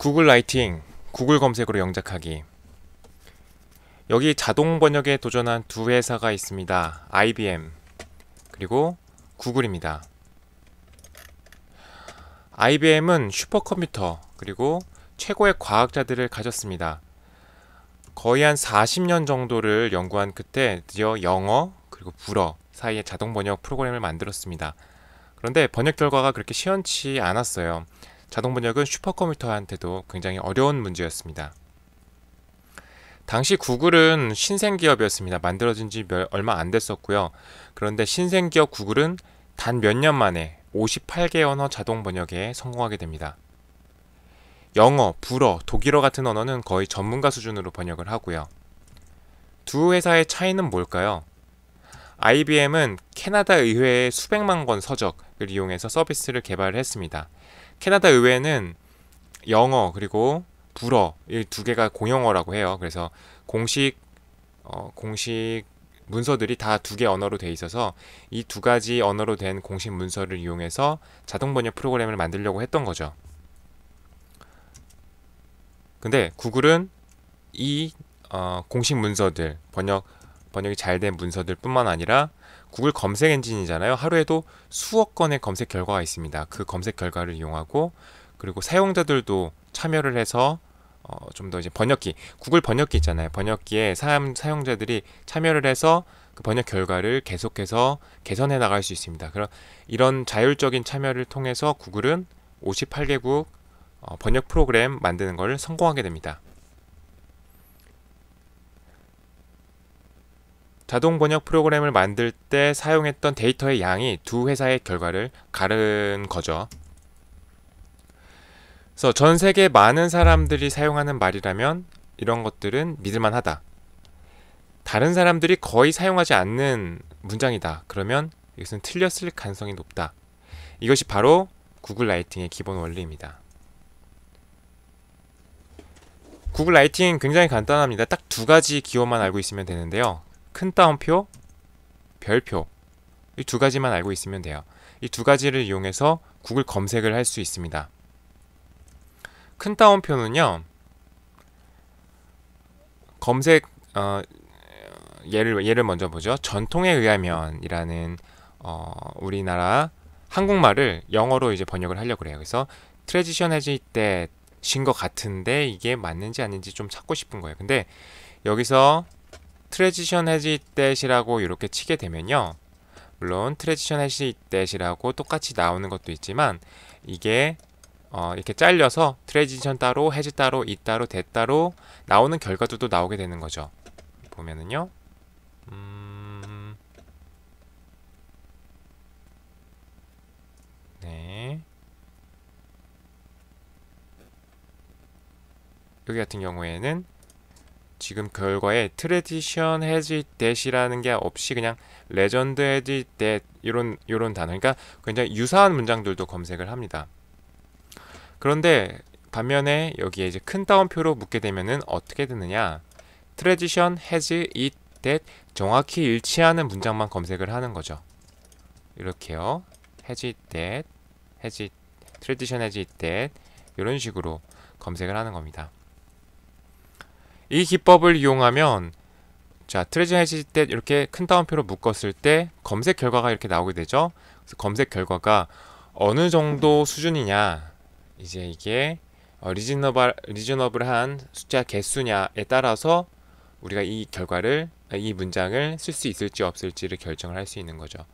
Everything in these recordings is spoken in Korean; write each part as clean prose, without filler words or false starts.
구글 라이팅, 구글 검색으로 영작하기. 여기 자동 번역에 도전한 두 회사가 있습니다. IBM 그리고 구글입니다. IBM은 슈퍼컴퓨터 그리고 최고의 과학자들을 가졌습니다. 거의 한 40년 정도를 연구한 끝에 드디어 영어 그리고 불어 사이에 자동 번역 프로그램을 만들었습니다. 그런데 번역 결과가 그렇게 시원치 않았어요. 자동 번역은 슈퍼컴퓨터한테도 굉장히 어려운 문제였습니다. 당시 구글은 신생기업이었습니다. 만들어진 지 얼마 안 됐었고요. 그런데 신생기업 구글은 단 몇 년 만에 58개 언어 자동 번역에 성공하게 됩니다. 영어, 불어, 독일어 같은 언어는 거의 전문가 수준으로 번역을 하고요. 두 회사의 차이는 뭘까요? IBM은 캐나다 의회의 수백만 권 서적을 이용해서 서비스를 개발을 했습니다. 캐나다 의회는 영어 그리고 불어 이 두 개가 공용어라고 해요. 그래서 공식 문서들이 다 두 개 언어로 돼 있어서 이 두 가지 언어로 된 공식 문서를 이용해서 자동 번역 프로그램을 만들려고 했던 거죠. 근데 구글은 이 공식 문서들 번역이 잘 된 문서들 뿐만 아니라 구글 검색 엔진이잖아요. 하루에도 수억 건의 검색 결과가 있습니다. 그 검색 결과를 이용하고 그리고 사용자들도 참여를 해서 좀 더 이제 번역기, 구글 번역기 있잖아요. 번역기에 사용자들이 참여를 해서 그 번역 결과를 계속해서 개선해 나갈 수 있습니다. 이런 자율적인 참여를 통해서 구글은 58개국 번역 프로그램 만드는 걸 성공하게 됩니다. 자동 번역 프로그램을 만들 때 사용했던 데이터의 양이 두 회사의 결과를 가른 거죠. 그래서 전 세계 많은 사람들이 사용하는 말이라면 이런 것들은 믿을만하다. 다른 사람들이 거의 사용하지 않는 문장이다. 그러면 이것은 틀렸을 가능성이 높다. 이것이 바로 구글 라이팅의 기본 원리입니다. 구글 라이팅 굉장히 간단합니다. 딱 두 가지 기호만 알고 있으면 되는데요. 큰 따옴표, 별표 이 두 가지만 알고 있으면 돼요. 이 두 가지를 이용해서 구글 검색을 할 수 있습니다. 큰 따옴표는요. 검색 예를 먼저 보죠. 전통에 의하면 이라는 우리나라 한국말을 영어로 이제 번역을 하려고 그래요. 그래서 트레디션 해지 때신 것 같은데 이게 맞는지 아닌지 좀 찾고 싶은 거예요. 근데 여기서 트레디션 해지 때시라고 이렇게 치게 되면요. 물론 트레디션 해지 때시라고 똑같이 나오는 것도 있지만 이게 이렇게 잘려서 트레디션 따로, 해지 따로, 이 따로, 대 따로 나오는 결과들도 나오게 되는 거죠. 보면은요. 네. 여기 같은 경우에는 지금 결과에 트레디션 해지 대시라는 게 없이 그냥 레전드 해지 대 이런 단어, 그러니까 굉장히 유사한 문장들도 검색을 합니다. 그런데 반면에 여기에 이제 큰 따옴표로 묶게 되면은 어떻게 되느냐? 트레디션 해지 잇 대 정확히 일치하는 문장만 검색을 하는 거죠. 이렇게요. 해지 대 해지 트레디션 해지 대 이런 식으로 검색을 하는 겁니다. 이 기법을 이용하면 자, 트레디션 해지 때 이렇게 큰 따옴표로 묶었을 때 검색 결과가 이렇게 나오게 되죠. 그래서 검색 결과가 어느 정도 수준이냐, 이제 이게 리저너블한 숫자 개수냐에 따라서 우리가 이 문장을 쓸 수 있을지 없을지를 결정을 할 수 있는 거죠.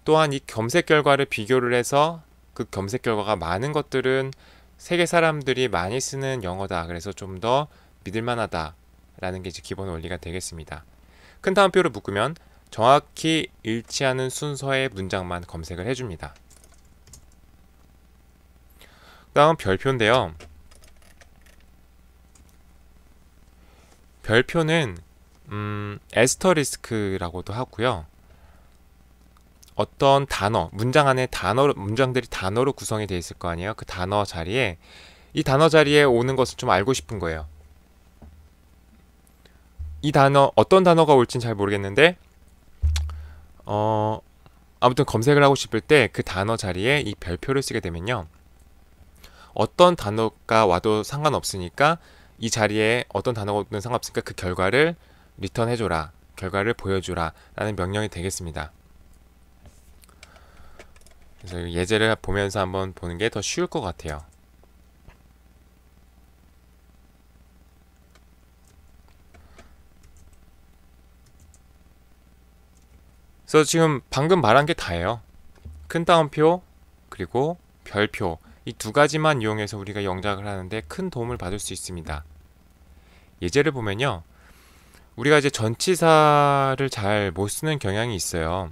또한 이 검색 결과를 비교를 해서 그 검색 결과가 많은 것들은 세계 사람들이 많이 쓰는 영어다. 그래서 좀 더 믿을만하다 라는 게 이제 기본 원리가 되겠습니다. 큰 따옴표를 묶으면 정확히 일치하는 순서의 문장만 검색을 해줍니다. 다음 별표인데요. 별표는 에스터리스크라고도 하고요. 어떤 단어, 문장 안에 문장들이 단어로 구성이 되어 있을 거 아니에요. 그 단어 자리에 이 단어 자리에 오는 것을 좀 알고 싶은 거예요. 이 단어 어떤 단어가 올진 잘 모르겠는데 아무튼 검색을 하고 싶을 때 그 단어 자리에 이 별표를 쓰게 되면요. 어떤 단어가 와도 상관없으니까 이 자리에 어떤 단어가 오든 상관없으니까 그 결과를 리턴해줘라, 결과를 보여주라 라는 명령이 되겠습니다. 그래서 예제를 보면서 한번 보는 게 더 쉬울 것 같아요. 그래서 지금 방금 말한 게 다예요. 큰 따옴표 그리고 별표, 이 두 가지만 이용해서 우리가 영작을 하는데 큰 도움을 받을 수 있습니다. 예제를 보면요, 우리가 이제 전치사를 잘 못 쓰는 경향이 있어요.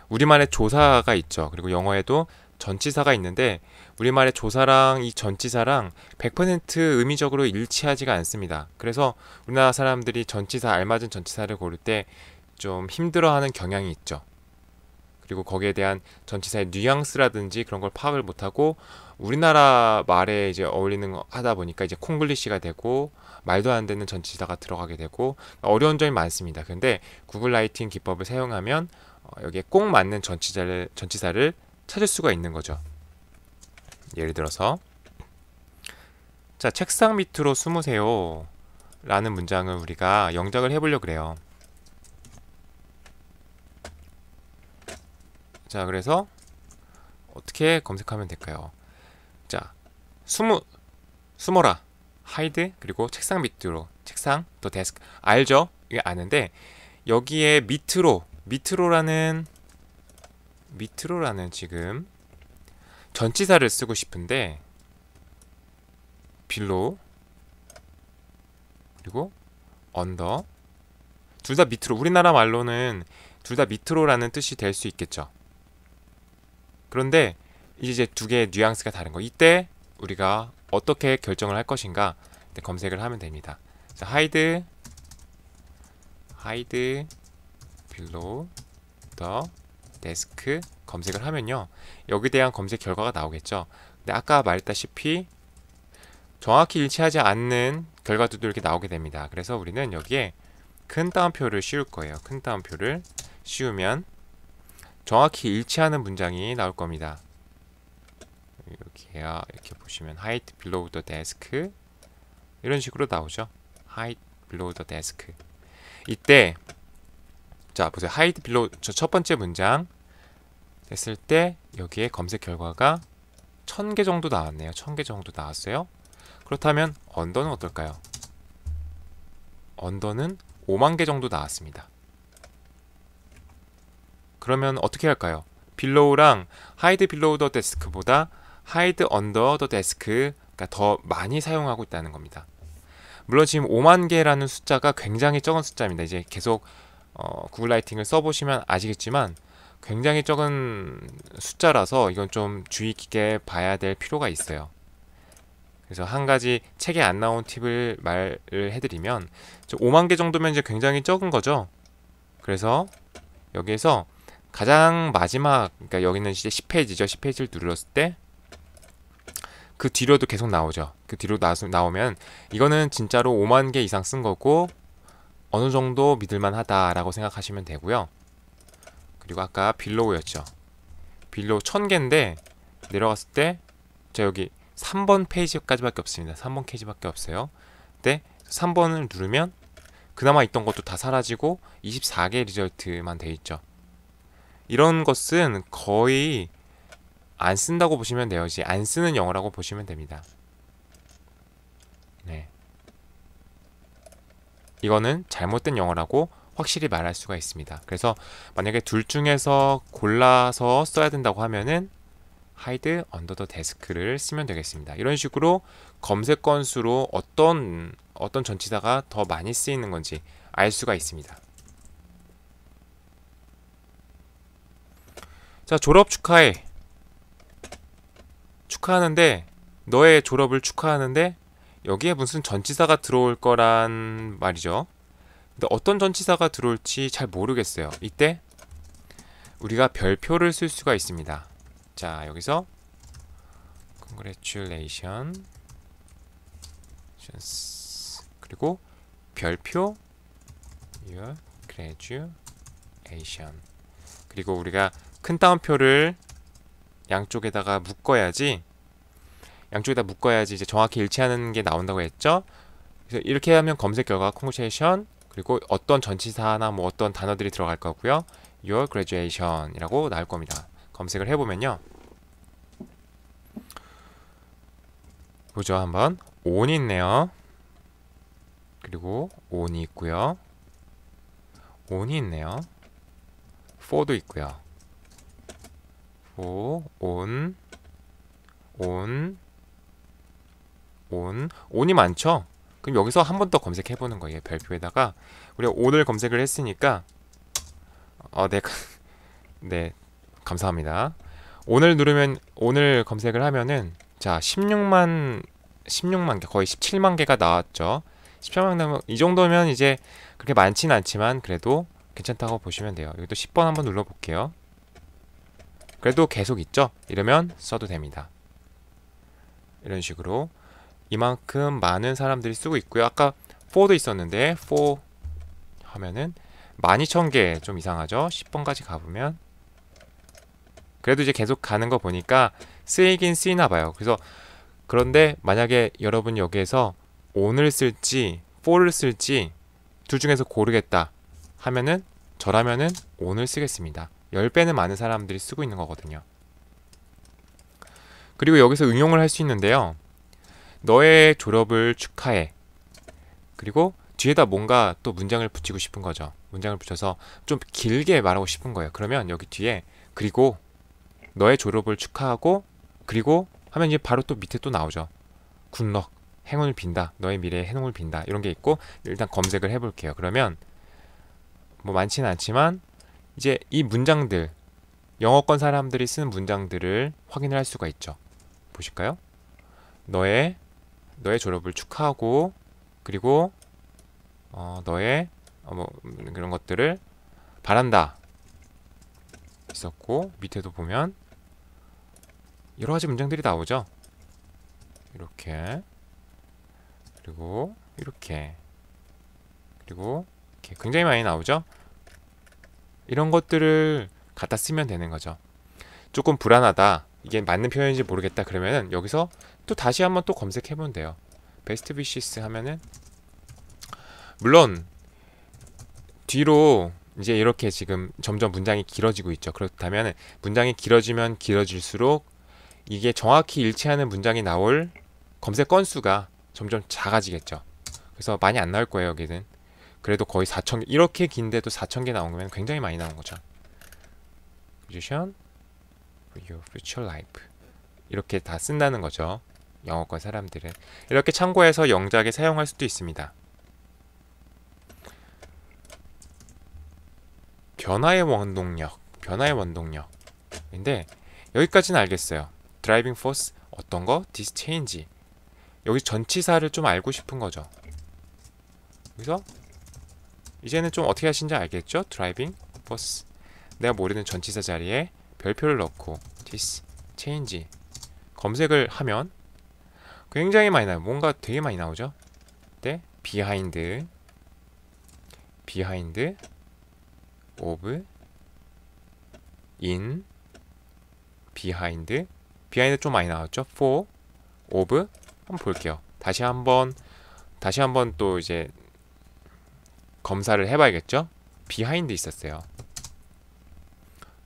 우리말에 조사가 있죠. 그리고 영어에도 전치사가 있는데 우리말의 조사랑 이 전치사랑 100% 의미적으로 일치하지가 않습니다. 그래서 우리나라 사람들이 전치사, 알맞은 전치사를 고를 때 좀 힘들어하는 경향이 있죠. 그리고 거기에 대한 전치사의 뉘앙스라든지 그런 걸 파악을 못하고 우리나라 말에 이제 어울리는 거 하다 보니까 이제 콩글리시가 되고 말도 안 되는 전치사가 들어가게 되고 어려운 점이 많습니다. 근데 구글 라이팅 기법을 사용하면 여기에 꼭 맞는 전치사를 찾을 수가 있는 거죠. 예를 들어서 자, 책상 밑으로 숨으세요 라는 문장을 우리가 영작을 해보려고 그래요. 자, 그래서 어떻게 검색하면 될까요? 자, 숨어라, 하이드, 그리고 책상 밑으로, 책상, 또 데스크. 알죠? 이게 아는데 여기에 밑으로라는 지금 전치사를 쓰고 싶은데 below 그리고 under, 둘 다 밑으로, 우리나라 말로는 둘 다 밑으로라는 뜻이 될 수 있겠죠. 그런데 이제 두 개의 뉘앙스가 다른 거, 이때 우리가 어떻게 결정을 할 것인가 검색을 하면 됩니다. 자, hide below the desk 검색을 하면요, 여기에 대한 검색 결과가 나오겠죠. 근데 아까 말했다시피 정확히 일치하지 않는 결과들도 이렇게 나오게 됩니다. 그래서 우리는 여기에 큰 따옴표를 씌울 거예요. 큰 따옴표를 씌우면 정확히 일치하는 문장이 나올 겁니다. 이렇게 보시면 hide below the desk 이런 식으로 나오죠. hide below the desk. 이때 자, 보세요. hide below, 저 첫 번째 문장 됐을 때 여기에 검색 결과가 1000개 정도 나왔네요. 1000개 정도 나왔어요. 그렇다면 언더는 어떨까요? 언더는 5만 개 정도 나왔습니다. 그러면 어떻게 할까요? below랑 hide below the desk보다 hide under the desk가 더 많이 사용하고 있다는 겁니다. 물론 지금 5만 개라는 숫자가 굉장히 적은 숫자입니다. 이제 계속 구글 라이팅을 써보시면 아시겠지만 굉장히 적은 숫자라서 이건 좀 주의 깊게 봐야 될 필요가 있어요. 그래서 한 가지 책에 안 나온 팁을 말을 해드리면 5만 개 정도면 이제 굉장히 적은 거죠. 그래서 여기에서 가장 마지막, 그러니까 여기는 이제 10페이지죠. 10페이지를 눌렀을 때 그 뒤로도 계속 나오죠. 그 뒤로 나오면 이거는 진짜로 5만 개 이상 쓴 거고 어느 정도 믿을만 하다라고 생각하시면 되고요. 그리고 아까 빌로우였죠. 빌로우 1000개인데 내려갔을 때 자, 여기 3번 페이지까지밖에 없습니다. 3번 페이지밖에 없어요. 근데 3번을 누르면 그나마 있던 것도 다 사라지고 24개 리절트만 돼 있죠. 이런 것은 거의 안 쓴다고 보시면 돼요. 이제 안 쓰는 영어라고 보시면 됩니다. 네. 이거는 잘못된 영어라고 확실히 말할 수가 있습니다. 그래서 만약에 둘 중에서 골라서 써야 된다고 하면은 hide under the desk를 쓰면 되겠습니다. 이런 식으로 검색 건수로 어떤 전치사가 더 많이 쓰이는 건지 알 수가 있습니다. 자, 졸업 축하해. 축하하는데, 너의 졸업을 축하하는데 여기에 무슨 전치사가 들어올 거란 말이죠. 근데 어떤 전치사가 들어올지 잘 모르겠어요. 이때 우리가 별표를 쓸 수가 있습니다. 자, 여기서 congratulations 그리고 별표 your graduation, 그리고 우리가 큰 따옴표를 양쪽에다가 묶어야지 양쪽에다 묶어야지 이제 정확히 일치하는 게 나온다고 했죠. 그래서 이렇게 하면 검색 결과 conversation 그리고 어떤 전치사나 뭐 어떤 단어들이 들어갈 거고요. Your graduation이라고 나올 겁니다. 검색을 해보면요. 보죠 한번. on이 있네요. 그리고 on이 있고요. on이 있네요. for도 있고요. for, on, on이 많죠? 그럼 여기서 한 번 더 검색해 보는 거예요. 별표에다가 우리가 on을 검색을 했으니까 네, 네, 감사합니다. on을 누르면 on을 검색을 하면은 자 16만 개 거의 17만 개가 나왔죠. 17만 개 나오면 이 정도면 이제 그렇게 많지는 않지만 그래도 괜찮다고 보시면 돼요. 여기도 10번 한번 눌러 볼게요. 그래도 계속 있죠? 이러면 써도 됩니다. 이런 식으로 이만큼 많은 사람들이 쓰고 있고요. 아까 for도 있었는데 for 하면은 12,000개 좀 이상하죠? 10번까지 가보면 그래도 이제 계속 가는 거 보니까 쓰이긴 쓰이나 봐요. 그래서 그런데 만약에 여러분 여기에서 on을 쓸지 for를 쓸지 둘 중에서 고르겠다 하면은 저라면은 on을 쓰겠습니다. 10배는 많은 사람들이 쓰고 있는 거거든요. 그리고 여기서 응용을 할 수 있는데요. 너의 졸업을 축하해. 그리고 뒤에다 뭔가 또 문장을 붙이고 싶은 거죠. 문장을 붙여서 좀 길게 말하고 싶은 거예요. 그러면 여기 뒤에 그리고 너의 졸업을 축하하고 그리고 하면 이제 바로 또 밑에 또 나오죠. 굿럭, 행운을 빈다. 너의 미래에 행운을 빈다. 이런 게 있고 일단 검색을 해볼게요. 그러면 뭐 많지는 않지만 이제 이 문장들 영어권 사람들이 쓰는 문장들을 확인을 할 수가 있죠. 보실까요? 너의 졸업을 축하하고 그리고 너의 뭐 그런 것들을 바란다 있었고 밑에도 보면 여러 가지 문장들이 나오죠. 이렇게 그리고 이렇게 그리고 이렇게 굉장히 많이 나오죠. 이런 것들을 갖다 쓰면 되는 거죠. 조금 불안하다. 이게 맞는 표현인지 모르겠다. 그러면은 여기서 또 다시 한번 또 검색해 보면 돼요. 베스트 비시스 하면은 물론 뒤로 이제 이렇게 지금 점점 문장이 길어지고 있죠. 그렇다면 문장이 길어지면 길어질수록 이게 정확히 일치하는 문장이 나올 검색 건수가 점점 작아지겠죠. 그래서 많이 안 나올 거예요. 여기는 그래도 거의 4,000개 이렇게 긴데도 4,000개 나온 거면 굉장히 많이 나온 거죠. Vision for your future life 이렇게 다 쓴다는 거죠. 영어권 사람들은 이렇게 참고해서 영작에 사용할 수도 있습니다. 변화의 원동력인데 여기까지는 알겠어요. Driving force 어떤 거? This change 여기 전치사를 좀 알고 싶은 거죠. 그래서 이제는 좀 어떻게 하신지 알겠죠? Driving force 내가 모르는 전치사 자리에 별표를 넣고 this change 검색을 하면 굉장히 많이 나요. 뭔가 되게 많이 나오죠. 네, behind of in behind 좀 많이 나왔죠. for of 한번 볼게요. 다시 한번 또 이제 검사를 해봐야겠죠. behind 있었어요.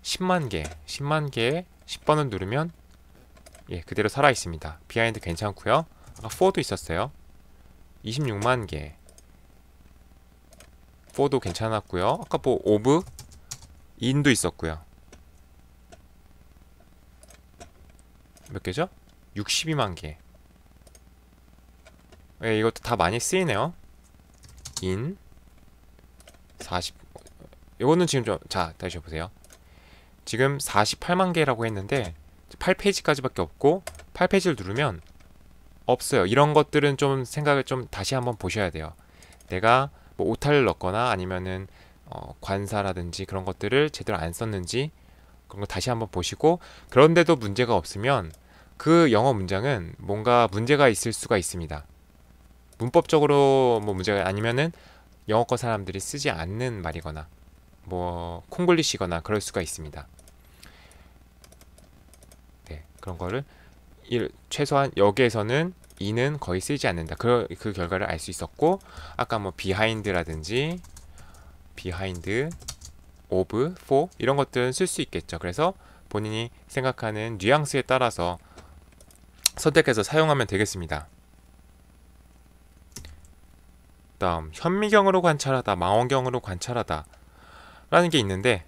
10만 개에 10번을 누르면 예, 그대로 살아 있습니다. behind 괜찮고요. 아까 for도 있었어요. 26만 개 for도 괜찮았고요. 아까 뭐 of in도 있었고요. 몇 개죠? 62만 개. 예, 이것도 다 많이 쓰이네요. in 40 이거는 지금 자 다시 보세요. 지금 48만 개라고 했는데 8페이지까지밖에 없고 8페이지를 누르면 없어요. 이런 것들은 좀 생각을 좀 다시 한번 보셔야 돼요. 내가 뭐 오타를 넣거나 아니면은 관사라든지 그런 것들을 제대로 안 썼는지 그런 거 다시 한번 보시고 그런데도 문제가 없으면 그 영어 문장은 뭔가 문제가 있을 수가 있습니다. 문법적으로 뭐 문제가 아니면은 영어권 사람들이 쓰지 않는 말이거나 뭐 콩글리시거나 그럴 수가 있습니다. 네, 그런 거를 최소한 여기에서는 이는 거의 쓰이지 않는다. 그 결과를 알 수 있었고, 아까 뭐 behind라든지 behind, of, for 이런 것들은 쓸 수 있겠죠. 그래서 본인이 생각하는 뉘앙스에 따라서 선택해서 사용하면 되겠습니다. 다음, 현미경으로 관찰하다, 망원경으로 관찰하다 라는 게 있는데,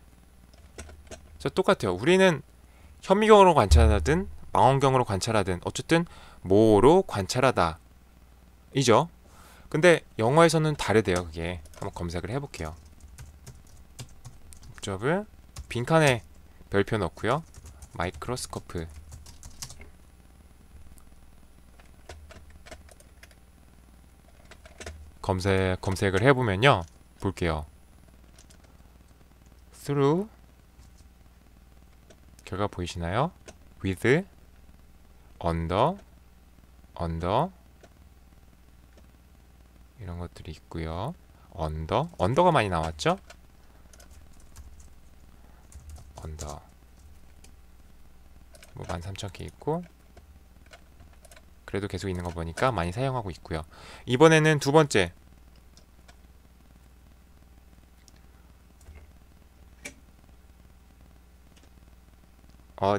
저 똑같아요. 우리는 현미경으로 관찰하든 망원경으로 관찰하든 어쨌든 뭐로 관찰하다 이죠. 근데 영어에서는 다르대요. 그게 한번 검색을 해볼게요. 목적을 빈칸에 별표 넣고요. 마이크로스코프 검색을 해보면요. 볼게요. through 결과 보이시나요? with, under 이런 것들이 있고요. 언더가 많이 나왔죠? 언더 뭐 13,000개 있고, 그래도 계속 있는 거 보니까 많이 사용하고 있고요. 이번에는 두 번째,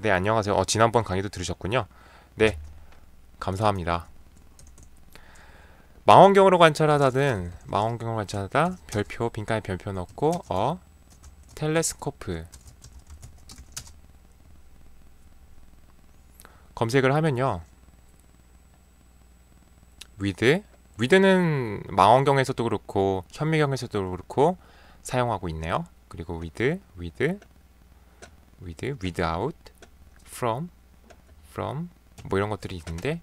네, 안녕하세요. 지난번 강의도 들으셨군요. 네, 감사합니다. 망원경으로 관찰하다는 망원경으로 관찰하다 별표 빈칸에 별표 넣고 텔레스코프 검색을 하면요. with는 망원경에서도 그렇고 현미경에서도 그렇고 사용하고 있네요. 그리고 without, from 뭐 이런 것들이 있는데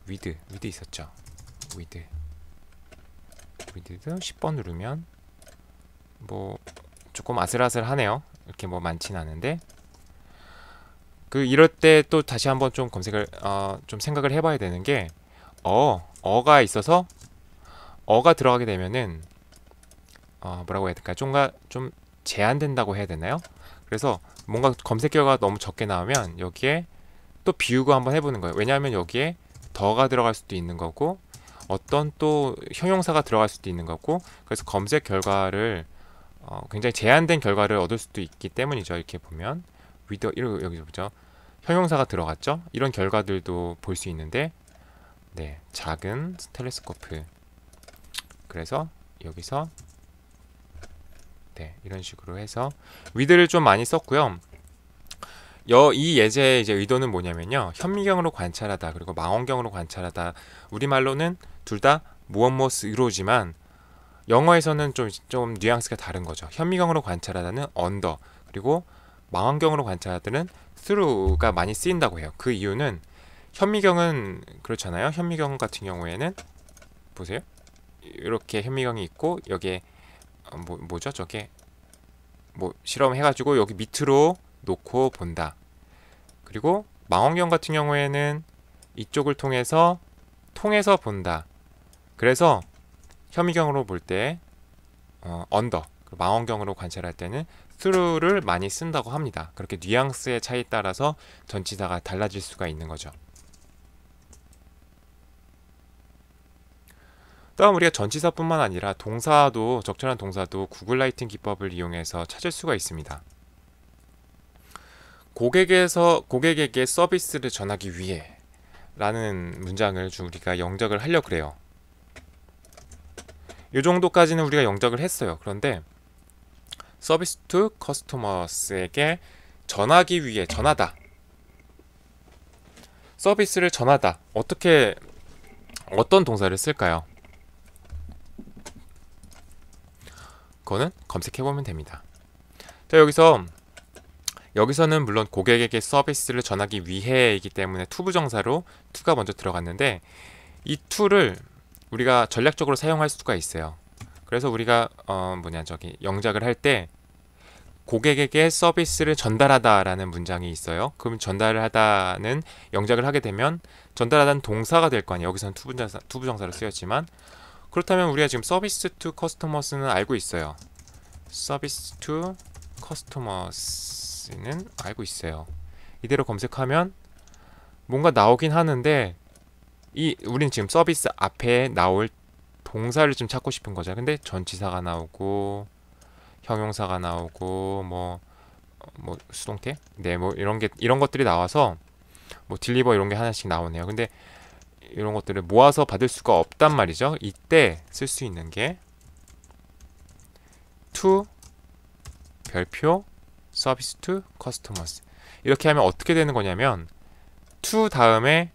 with 있었죠. with도 10번 누르면 뭐 조금 아슬아슬하네요. 이렇게 뭐 많진 않은데, 이럴 때 또 다시 한번 좀 검색을 좀 생각을 해봐야 되는 게 어가 있어서 어가 들어가게 되면은 뭐라고 해야 될까, 좀 제한된다고 해야 되나요? 그래서 뭔가 검색 결과가 너무 적게 나오면 여기에 또 비우고 한번 해보는 거예요. 왜냐하면 여기에 더가 들어갈 수도 있는 거고 어떤 또 형용사가 들어갈 수도 있는 거고, 그래서 검색 결과를 굉장히 제한된 결과를 얻을 수도 있기 때문이죠. 이렇게 보면 여기 보죠. 형용사가 들어갔죠. 이런 결과들도 볼 수 있는데, 네, 작은 텔레스코프. 그래서 여기서 네, 이런 식으로 해서 with를 좀 많이 썼고요. 이 예제의 이제 의도는 뭐냐면요. 현미경으로 관찰하다 그리고 망원경으로 관찰하다, 우리말로는 둘 다 무엇무엇으로지만 영어에서는 좀 뉘앙스가 다른 거죠. 현미경으로 관찰하다는 under, 그리고 망원경으로 관찰하다는 through가 많이 쓰인다고 해요. 그 이유는 현미경은 그렇잖아요. 현미경 같은 경우에는 보세요. 이렇게 현미경이 있고 여기에 뭐죠? 저게 뭐 실험해가지고 여기 밑으로 놓고 본다. 그리고 망원경 같은 경우에는 이쪽을 통해서 본다. 그래서 현미경으로 볼 때 under, 망원경으로 관찰할 때는 through를 많이 쓴다고 합니다. 그렇게 뉘앙스의 차이에 따라서 전치사가 달라질 수가 있는 거죠. 다음 우리가 전치사뿐만 아니라 동사도, 적절한 동사도 구글 라이팅 기법을 이용해서 찾을 수가 있습니다. 고객에게 서비스를 전하기 위해 라는 문장을 우리가 영작을 하려고 그래요. 이 정도까지는 우리가 영작을 했어요. 그런데 서비스 to customers에게 전하기 위해, 전하다, 서비스를 전하다, 어떤 동사를 쓸까요? 그거는 검색해보면 됩니다. 자, 여기서는 물론 고객에게 서비스를 전하기 위해이기 때문에 투부정사로 to가 먼저 들어갔는데, 이 to를 우리가 전략적으로 사용할 수가 있어요. 그래서 우리가 영작을 할 때 고객에게 서비스를 전달하다 라는 문장이 있어요. 그럼 전달을 하다는 영작을 하게 되면 전달하다는 동사가 될 거 아니에요. 여기서는 투부정사로 쓰였지만, 그렇다면 우리가 지금 서비스 to customers는 알고 있어요. 서비스 to customers는 알고 있어요. 이대로 검색하면 뭔가 나오긴 하는데 우린 지금 서비스 앞에 나올 동사를 좀 찾고 싶은 거죠. 근데 전치사가 나오고 형용사가 나오고 뭐 수동태? 네, 뭐 이런 것들이 나와서 뭐 딜리버 이런 게 하나씩 나오네요. 근데 이런 것들을 모아서 받을 수가 없단 말이죠. 이때 쓸 수 있는 게 to 별표 서비스 to customers. 이렇게 하면 어떻게 되는 거냐면 to 다음에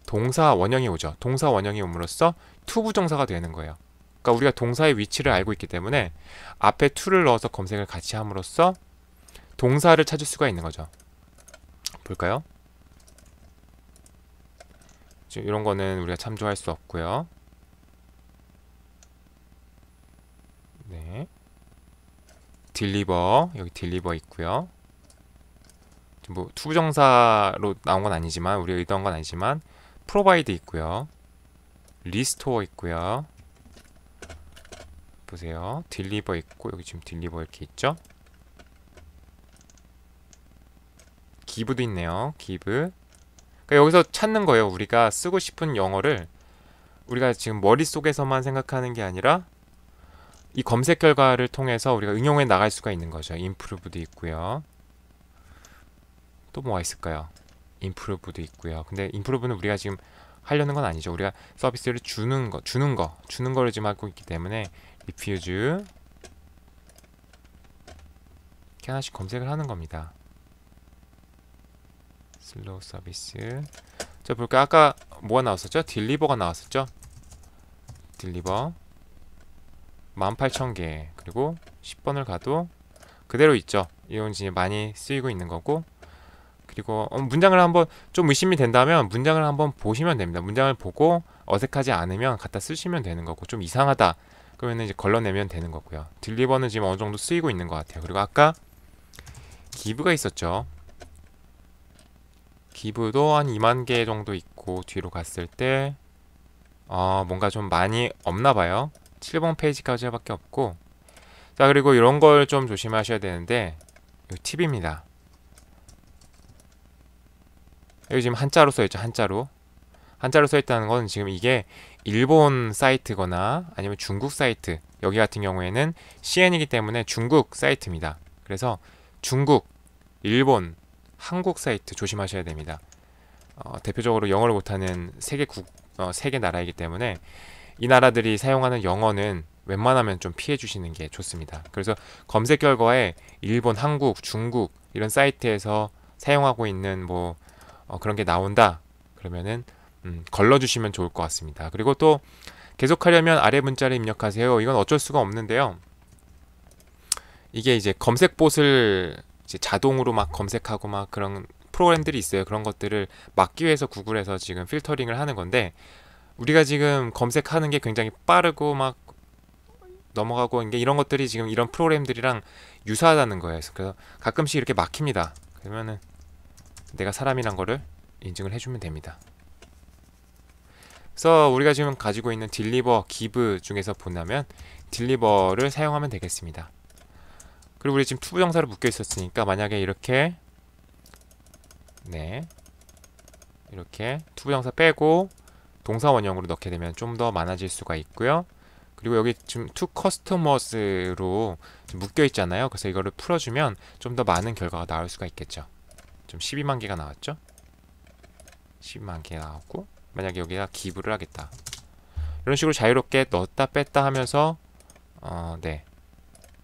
동사 원형이 오죠. 동사 원형이 옴으로써 to 부정사가 되는 거예요. 그러니까 우리가 동사의 위치를 알고 있기 때문에 앞에 to를 넣어서 검색을 같이 함으로써 동사를 찾을 수가 있는 거죠. 볼까요? 지금 이런 거는 우리가 참조할 수 없고요. 네. 딜리버, 여기 딜리버 있고요. 뭐 투부정사로 나온 건 아니지만 우리가 의도한 건 아니지만 프로바이드 있고요. 리스토어 있고요. 보세요. 딜리버 있고 여기 지금 딜리버 이렇게 있죠. 기브도 있네요. 기브. 그러니까 여기서 찾는 거예요. 우리가 쓰고 싶은 영어를 우리가 지금 머릿속에서만 생각하는 게 아니라 이 검색 결과를 통해서 우리가 응용해 나갈 수가 있는 거죠. improve도 있고요. 또 뭐가 있을까요? improve도 있고요. 근데 improve는 우리가 지금 하려는 건 아니죠. 우리가 서비스를 주는 거를 지금 하고 있기 때문에 refuse 이렇게 하나씩 검색을 하는 겁니다. 슬로우 서비스. 자, 볼까요? 아까 뭐가 나왔었죠? 딜리버가 나왔었죠? 딜리버 18,000개. 그리고 10번을 가도 그대로 있죠. 이건 이제 많이 쓰이고 있는 거고. 그리고 문장을 한번 좀 의심이 된다면 문장을 한번 보시면 됩니다. 문장을 보고 어색하지 않으면 갖다 쓰시면 되는 거고, 좀 이상하다 그러면 이제 걸러내면 되는 거고요. 딜리버는 지금 어느 정도 쓰이고 있는 것 같아요. 그리고 아까 기브가 있었죠. 기브도 한 2만 개 정도 있고 뒤로 갔을 때 뭔가 좀 많이 없나 봐요. 7번 페이지까지밖에 없고. 자, 그리고 이런 걸 좀 조심하셔야 되는데 팁입니다. 여기 지금 한자로 써있죠. 한자로 써있다는 건 지금 이게 일본 사이트거나 아니면 중국 사이트, 여기 같은 경우에는 CN이기 때문에 중국 사이트입니다. 그래서 중국, 일본, 한국 사이트 조심하셔야 됩니다. 대표적으로 영어를 못하는 세계 나라이기 때문에 이 나라들이 사용하는 영어는 웬만하면 좀 피해 주시는 게 좋습니다. 그래서 검색 결과에 일본, 한국, 중국 이런 사이트에서 사용하고 있는 그런 게 나온다 그러면은 걸러주시면 좋을 것 같습니다. 그리고 또 계속하려면 아래 문자를 입력하세요. 이건 어쩔 수가 없는데요. 이게 이제 검색봇을 이제 자동으로 막 검색하고 막 그런 프로그램들이 있어요. 그런 것들을 막기 위해서 구글에서 지금 필터링을 하는 건데, 우리가 지금 검색하는 게 굉장히 빠르고 막 넘어가고 이런 것들이 지금 이런 프로그램들이랑 유사하다는 거예요. 그래서 가끔씩 이렇게 막힙니다. 그러면은 내가 사람이란 거를 인증을 해주면 됩니다. 그래서 우리가 지금 가지고 있는 딜리버, 기브 중에서 본다면 딜리버를 사용하면 되겠습니다. 그리고 우리 지금 투부정사를 묶여 있었으니까 만약에 이렇게 이렇게 투부정사 빼고 동사 원형으로 넣게 되면 좀 더 많아질 수가 있고요. 그리고 여기 지금 to customers로 묶여 있잖아요. 그래서 이거를 풀어주면 좀 더 많은 결과가 나올 수가 있겠죠. 좀 12만 개가 나왔죠. 12만 개 나왔고, 만약에 여기다 기부를 하겠다. 이런 식으로 자유롭게 넣었다 뺐다 하면서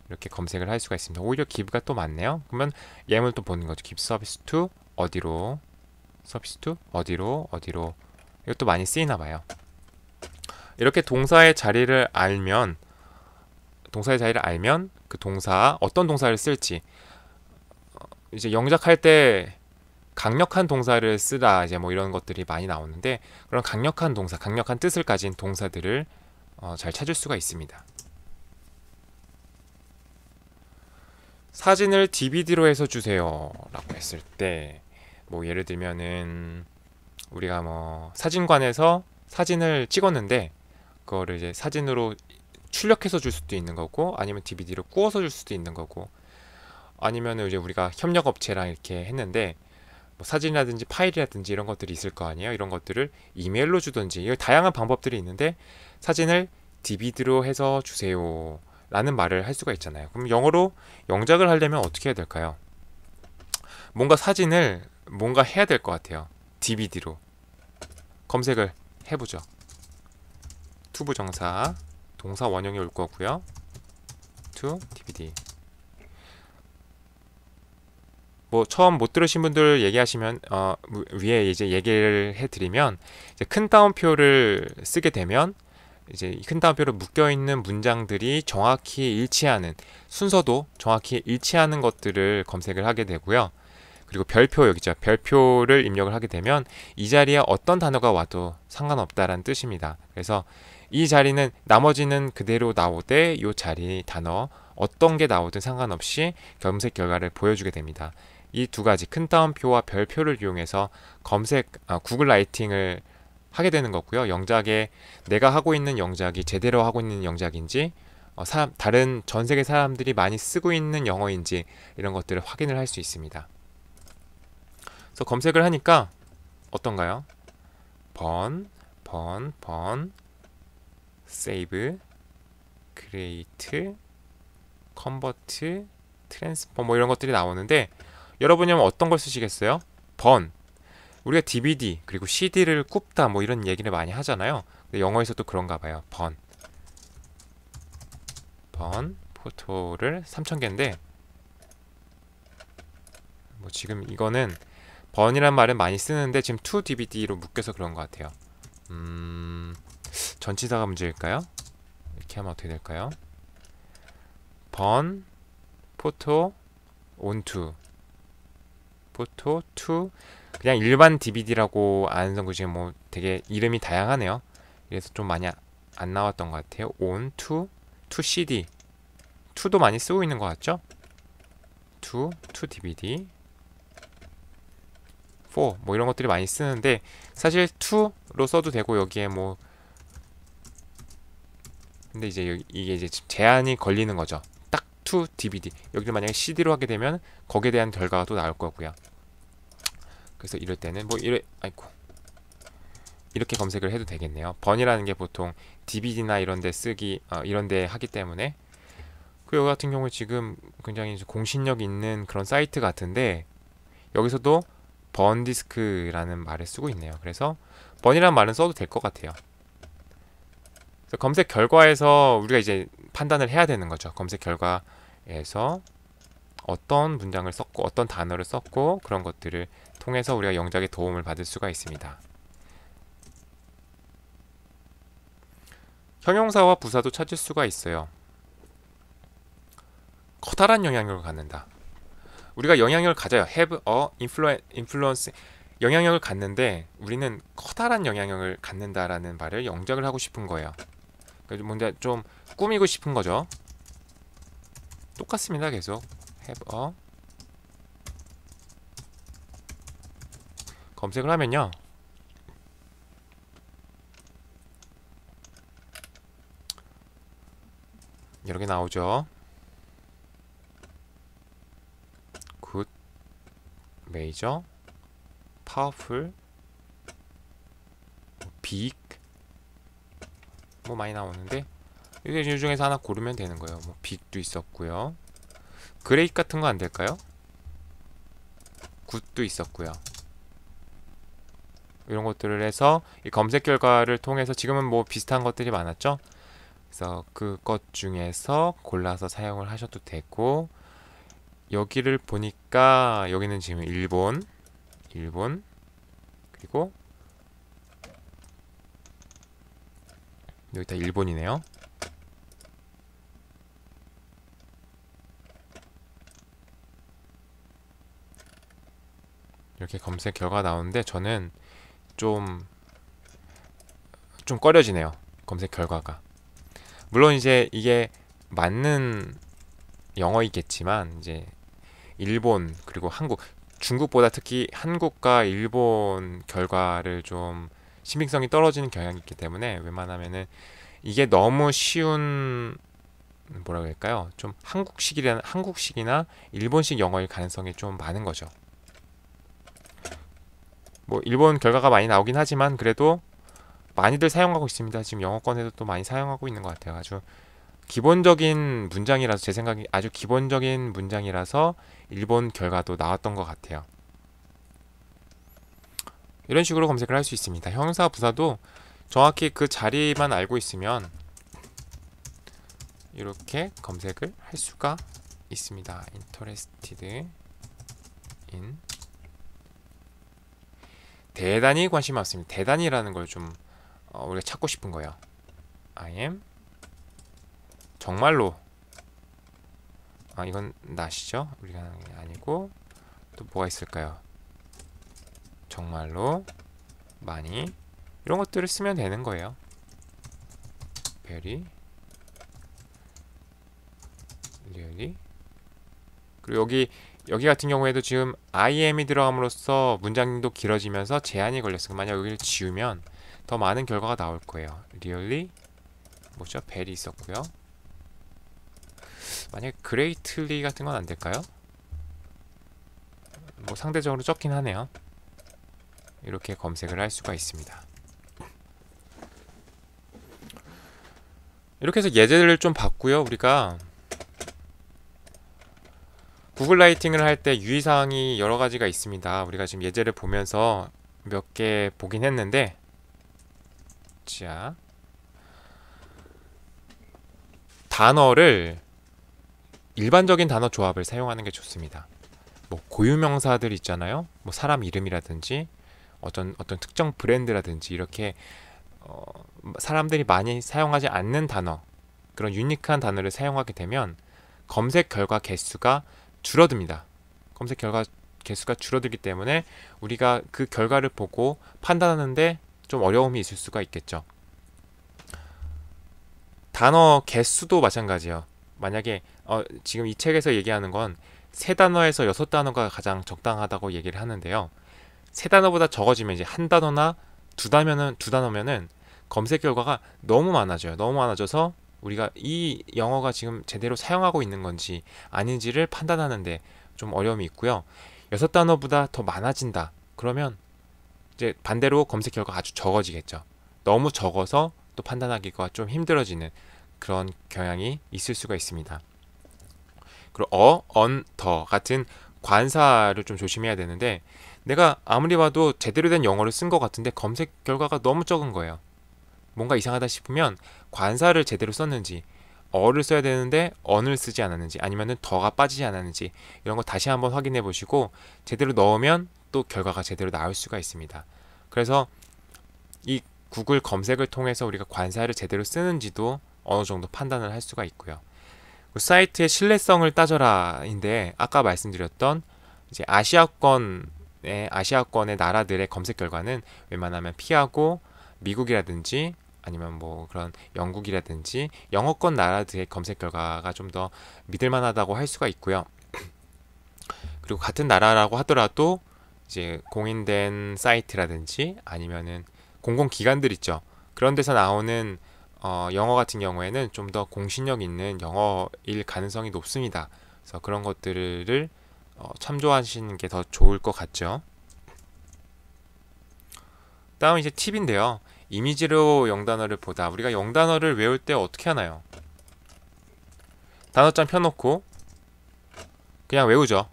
이렇게 검색을 할 수가 있습니다. 오히려 기부가 또 많네요. 그러면 예문을 또 보는 거죠. give service to 어디로, 서비스 to 어디로. 이것도 많이 쓰이나 봐요. 이렇게 동사의 자리를 알면 그 동사, 어떤 동사를 쓸지, 이제 영작할 때 강력한 동사를 쓰다 이제 이런 것들이 많이 나오는데, 그런 강력한 동사, 강력한 뜻을 가진 동사들을 잘 찾을 수가 있습니다. 사진을 DVD로 해서 주세요 라고 했을 때, 예를 들면은 우리가 사진관에서 사진을 찍었는데 그거를 이제 사진으로 출력해서 줄 수도 있는 거고, 아니면 DVD로 구워서 줄 수도 있는 거고, 아니면 이제 우리가 협력업체랑 이렇게 했는데 뭐 사진이라든지 파일이라든지 이런 것들이 있을 거 아니에요. 이런 것들을 이메일로 주든지, 이런 다양한 방법들이 있는데 사진을 DVD로 해서 주세요 라는 말을 할 수가 있잖아요. 그럼 영어로 영작을 하려면 어떻게 해야 될까요? 뭔가 사진을 뭔가 해야 될 것 같아요. DVD로 검색을 해보죠. 투부정사, 동사 원형이 올 거고요. to DVD. 뭐 처음 못 들으신 분들 얘기하시면 위에 이제 얘기를 해드리면, 이제 큰 따옴표를 쓰게 되면 이제 큰 따옴표로 묶여 있는 문장들이 정확히 일치하는, 순서도 정확히 일치하는 것들을 검색을 하게 되고요. 그리고 별표, 여기 있죠. 별표를 입력을 하게 되면 이 자리에 어떤 단어가 와도 상관없다라는 뜻입니다. 그래서 이 자리는 나머지는 그대로 나오되 이 자리 단어 어떤 게 나오든 상관없이 검색 결과를 보여주게 됩니다. 이 두 가지 큰 따옴표와 별표를 이용해서 구글 라이팅을 하게 되는 거고요. 영작에 내가 하고 있는 영작이 제대로 하고 있는 영작인지, 다른 전 세계 사람들이 많이 쓰고 있는 영어인지 이런 것들을 확인을 할 수 있습니다. 그래서 검색을 하니까 어떤가요? 번, save, create, convert, transfer 뭐 이런 것들이 나오는데, 여러분이 어떤 걸 쓰시겠어요? 우리가 DVD 그리고 CD를 굽다 뭐 이런 얘기를 많이 하잖아요. 근데 영어에서도 그런가 봐요. 포토를 3000개인데 뭐 지금 이거는 번이란 말은 많이 쓰는데 지금 to DVD로 묶여서 그런 것 같아요. 전치사가 문제일까요? 이렇게 하면 어떻게 될까요? 포토 onto, 포토 to, 그냥 일반 DVD라고 아는 정도. 지금 뭐 되게 이름이 다양하네요. 그래서 좀 많이 안 나왔던 것 같아요. on to CD, to도 많이 쓰고 있는 것 같죠? to DVD, for 뭐 이런 것들이 많이 쓰는데 사실 to로 써도 되고, 여기에 뭐 근데 이제 이게 이제 제한이 걸리는 거죠. 딱 to DVD, 여기를 만약에 CD로 하게 되면 거기에 대한 결과가 또 나올 거고요. 그래서 이럴 때는 이렇게 검색을 해도 되겠네요. 번이라는 게 보통 DVD나 이런 데 이런 데 하기 때문에. 여기 같은 경우에 지금 굉장히 공신력 있는 그런 사이트 같은데, 여기서도 번디스크라는 말을 쓰고 있네요. 그래서 번이라는 말은 써도 될 것 같아요. 그래서 검색 결과에서 우리가 이제 판단을 해야 되는 거죠. 검색 결과에서 어떤 문장을 썼고 어떤 단어를 썼고 그런 것들을 통해서 우리가 영작의 도움을 받을 수가 있습니다. 형용사와 부사도 찾을 수가 있어요. 커다란 영향력을 갖는다. 우리가 영향력을 가져요. have a influence, 영향력을 갖는데 우리는 커다란 영향력을 갖는다라는 말을 영작을 하고 싶은 거예요. 그래서 뭔가 좀 꾸미고 싶은 거죠. 똑같습니다. 계속 have a, 검색을 하면요, 여러 개 나오죠. good, major, powerful, big 뭐 많이 나오는데, 이 중에서 하나 고르면 되는 거예요. 뭐 big도 있었고요. great 같은 거 안 될까요? good도 있었고요. 이런 것들을 해서 이 검색 결과를 통해서 지금은 뭐 비슷한 것들이 많았죠. 그래서 그것 중에서 골라서 사용을 하셔도 되고, 여기를 보니까 여기는 지금 일본 그리고 여기 다 일본이네요. 이렇게 검색 결과가 나오는데 저는 좀 꺼려지네요. 검색 결과가. 물론 이제 이게 맞는 영어이겠지만 이제 일본 그리고 한국, 중국보다 특히 한국과 일본 결과를 좀 신빙성이 떨어지는 경향이 있기 때문에 웬만하면은 이게 너무 쉬운, 뭐라 그럴까요? 좀 한국식이나 일본식 영어일 가능성이 좀 많은 거죠. 뭐 일본 결과가 많이 나오긴 하지만 그래도 많이들 사용하고 있습니다. 지금 영어권에도 또 많이 사용하고 있는 것 같아요. 아주 기본적인 문장이라서, 제 생각이 아주 기본적인 문장이라서 일본 결과도 나왔던 것 같아요. 이런 식으로 검색을 할 수 있습니다. 형용사 부사도 정확히 그 자리만 알고 있으면 이렇게 검색을 할 수가 있습니다. interested in, 대단히 관심 많습니다. 대단히라는 걸 좀 우리가 찾고 싶은 거예요. I am, 정말로, 이건 not이죠. 우리가 하는 게 아니고 또 뭐가 있을까요? 정말로 많이, 이런 것들을 쓰면 되는 거예요. very, really. 그리고 여기 같은 경우에도 지금 I am이 들어감으로써 문장도 길어지면서 제한이 걸렸어요. 만약 여기를 지우면 더 많은 결과가 나올 거예요. really, 뭐죠? very 있었고요. 만약 greatly 같은 건 안 될까요? 뭐 상대적으로 적긴 하네요. 이렇게 검색을 할 수가 있습니다. 이렇게 해서 예제를 좀 봤고요. 우리가 구글 라이팅을 할 때 유의사항이 여러 가지가 있습니다. 우리가 지금 예제를 보면서 몇 개 보긴 했는데, 자, 단어를 일반적인 단어 조합을 사용하는 게 좋습니다. 뭐 고유명사들 있잖아요. 뭐 사람 이름이라든지 어떤 특정 브랜드라든지 이렇게 사람들이 많이 사용하지 않는 단어, 그런 유니크한 단어를 사용하게 되면 검색 결과 개수가 줄어듭니다. 검색 결과 개수가 줄어들기 때문에 우리가 그 결과를 보고 판단하는데 좀 어려움이 있을 수가 있겠죠. 단어 개수도 마찬가지예요. 만약에 지금 이 책에서 얘기하는 건 3단어에서 6단어가 가장 적당하다고 얘기를 하는데요. 3단어보다 적어지면 이제 1단어나 2단어면은 검색 결과가 너무 많아져요. 너무 많아져서 우리가 이 영어가 지금 제대로 사용하고 있는 건지 아닌지를 판단하는데 좀 어려움이 있고요. 6단어보다 더 많아진다. 그러면 이제 반대로 검색 결과가 아주 적어지겠죠. 너무 적어서 또 판단하기가 좀 힘들어지는 그런 경향이 있을 수가 있습니다. 그리고 on, 더 같은 관사를 좀 조심해야 되는데, 내가 아무리 봐도 제대로 된 영어를 쓴 것 같은데 검색 결과가 너무 적은 거예요. 뭔가 이상하다 싶으면 관사를 제대로 썼는지, 어를 써야 되는데 on을 쓰지 않았는지, 아니면은 더가 빠지지 않았는지, 이런 거 다시 한번 확인해 보시고 제대로 넣으면 또 결과가 제대로 나올 수가 있습니다. 그래서 이 구글 검색을 통해서 우리가 관사를 제대로 쓰는지도 어느 정도 판단을 할 수가 있고요. 사이트의 신뢰성을 따져라인데, 아까 말씀드렸던 이제 아시아권의 나라들의 검색 결과는 웬만하면 피하고 미국이라든지 아니면 뭐 그런 영국이라든지 영어권 나라들의 검색 결과가 좀 더 믿을만하다고 할 수가 있고요. 그리고 같은 나라라고 하더라도 이제 공인된 사이트라든지 아니면은 공공기관들 있죠. 그런 데서 나오는 영어 같은 경우에는 좀 더 공신력 있는 영어일 가능성이 높습니다. 그래서 그런 것들을 참조하시는 게 더 좋을 것 같죠. 다음 이제 팁인데요. 이미지로 영단어를 보다. 우리가 영단어를 외울 때 어떻게 하나요? 단어장 펴놓고 그냥 외우죠.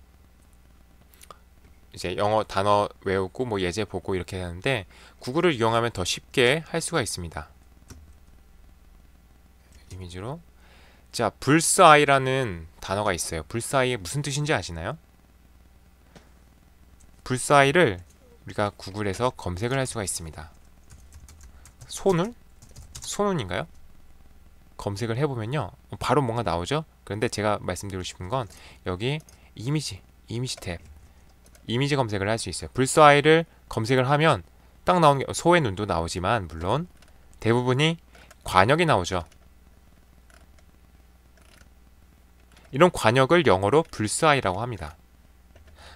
이제 영어 단어 외우고 뭐 예제 보고 이렇게 하는데, 구글을 이용하면 더 쉽게 할 수가 있습니다. 이미지로. 자, 불스아이라는 단어가 있어요. 불스아이의 무슨 뜻인지 아시나요? 불스아이를 우리가 구글에서 검색을 할 수가 있습니다. 소눈인가요? 검색을 해보면요, 바로 뭔가 나오죠. 그런데 제가 말씀드리고 싶은 건 여기 이미지 탭, 이미지 검색을 할 수 있어요. 불스아이를 검색을 하면 딱 나오는 게 소의 눈도 나오지만 물론 대부분이 관역이 나오죠. 이런 관역을 영어로 불스아이라고 합니다.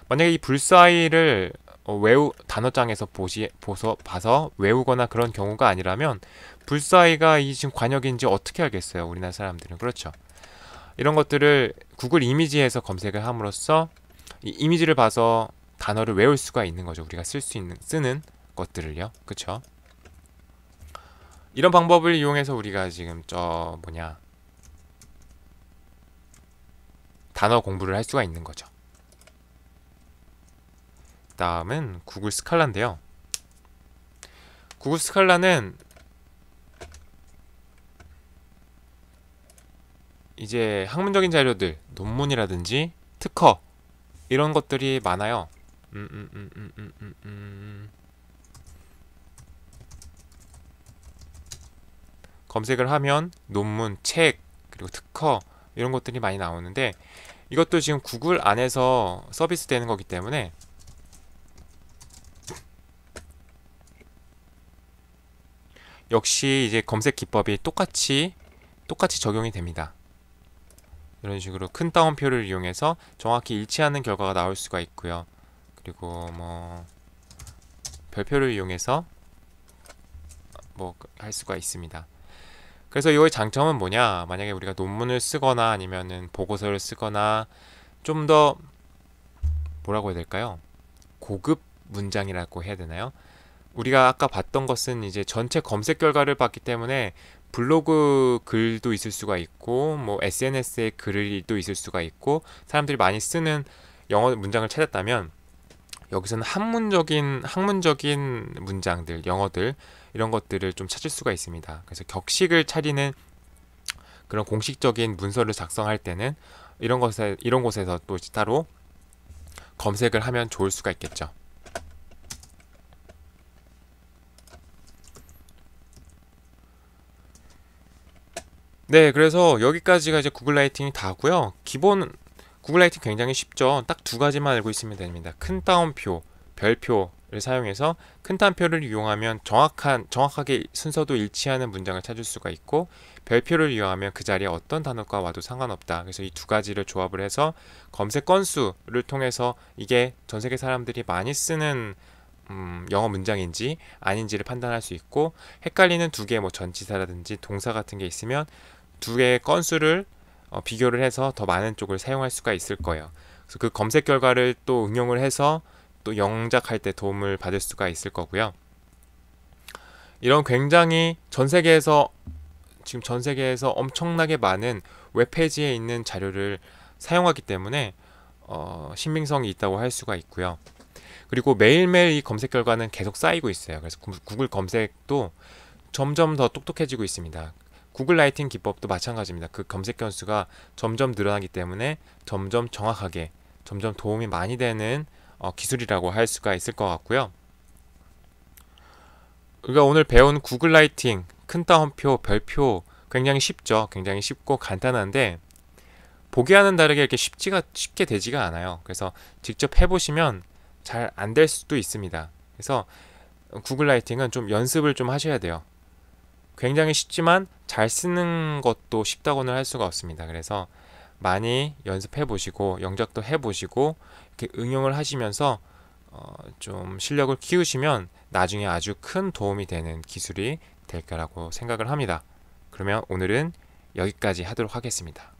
만약에 이 불스아이를 단어장에서 봐서 외우거나 그런 경우가 아니라면 불스아이가 이 지금 관역인지 어떻게 알겠어요? 우리나라 사람들은. 그렇죠. 이런 것들을 구글 이미지에서 검색을 함으로써 이 이미지를 봐서 단어를 외울 수가 있는 거죠. 우리가 쓰는 것들을요. 그쵸? 이런 방법을 이용해서 우리가 지금 단어 공부를 할 수가 있는 거죠. 다음은 구글 스칼라인데요. 구글 스칼라는 이제 학문적인 자료들, 논문이라든지 특허 이런 것들이 많아요. 검색을 하면 논문, 책, 그리고 특허 이런 것들이 많이 나오는데 이것도 지금 구글 안에서 서비스 되는 거기 때문에 역시 이제 검색 기법이 똑같이 적용이 됩니다. 이런 식으로 큰 따옴표를 이용해서 정확히 일치하는 결과가 나올 수가 있고요. 그리고 뭐 별표를 이용해서 뭐 할 수가 있습니다. 그래서 이거의 장점은 뭐냐? 만약에 우리가 논문을 쓰거나 아니면은 보고서를 쓰거나 좀 더 뭐라고 해야 될까요? 고급 문장이라고 해야 되나요? 우리가 아까 봤던 것은 이제 전체 검색 결과를 봤기 때문에 블로그 글도 있을 수가 있고 뭐 SNS에 글도 있을 수가 있고 사람들이 많이 쓰는 영어 문장을 찾았다면 여기서는 학문적인 문장들, 영어들 이런 것들을 좀 찾을 수가 있습니다. 그래서 격식을 차리는 그런 공식적인 문서를 작성할 때는 이런 곳에서 또 따로 검색을 하면 좋을 수가 있겠죠. 네, 그래서 여기까지가 이제 구글 라이팅이 다고요. 기본 구글 라이팅 굉장히 쉽죠. 딱 두 가지만 알고 있으면 됩니다. 큰 따옴표, 별표를 사용해서 큰 따옴표를 이용하면 정확하게 순서도 일치하는 문장을 찾을 수가 있고 별표를 이용하면 그 자리에 어떤 단어가 와도 상관없다. 그래서 이 두 가지를 조합을 해서 검색 건수를 통해서 이게 전 세계 사람들이 많이 쓰는 영어 문장인지 아닌지를 판단할 수 있고 헷갈리는 두 개의 뭐 전치사라든지 동사 같은 게 있으면 두 개의 건수를 비교를 해서 더 많은 쪽을 사용할 수가 있을 거예요. 그래서 그 검색 결과를 또 응용을 해서 또 영작할 때 도움을 받을 수가 있을 거고요. 이런 굉장히 지금 전 세계에서 엄청나게 많은 웹페이지에 있는 자료를 사용하기 때문에 신빙성이 있다고 할 수가 있고요. 그리고 매일매일 이 검색 결과는 계속 쌓이고 있어요. 그래서 구글 검색도 점점 더 똑똑해지고 있습니다. 구글 라이팅 기법도 마찬가지입니다. 그 검색 건수가 점점 늘어나기 때문에 점점 정확하게, 점점 도움이 많이 되는 기술이라고 할 수가 있을 것 같고요. 우리가 오늘 배운 구글 라이팅, 큰 따옴표, 별표 굉장히 쉽죠. 굉장히 쉽고 간단한데 보기와는 다르게 이렇게 쉽게 되지가 않아요. 그래서 직접 해보시면 잘 안 될 수도 있습니다. 그래서 구글 라이팅은 좀 연습을 좀 하셔야 돼요. 굉장히 쉽지만 잘 쓰는 것도 쉽다고는 할 수가 없습니다. 그래서 많이 연습해 보시고 영작도 해 보시고 이렇게 응용을 하시면서 좀 실력을 키우시면 나중에 아주 큰 도움이 되는 기술이 될 거라고 생각을 합니다. 그러면 오늘은 여기까지 하도록 하겠습니다.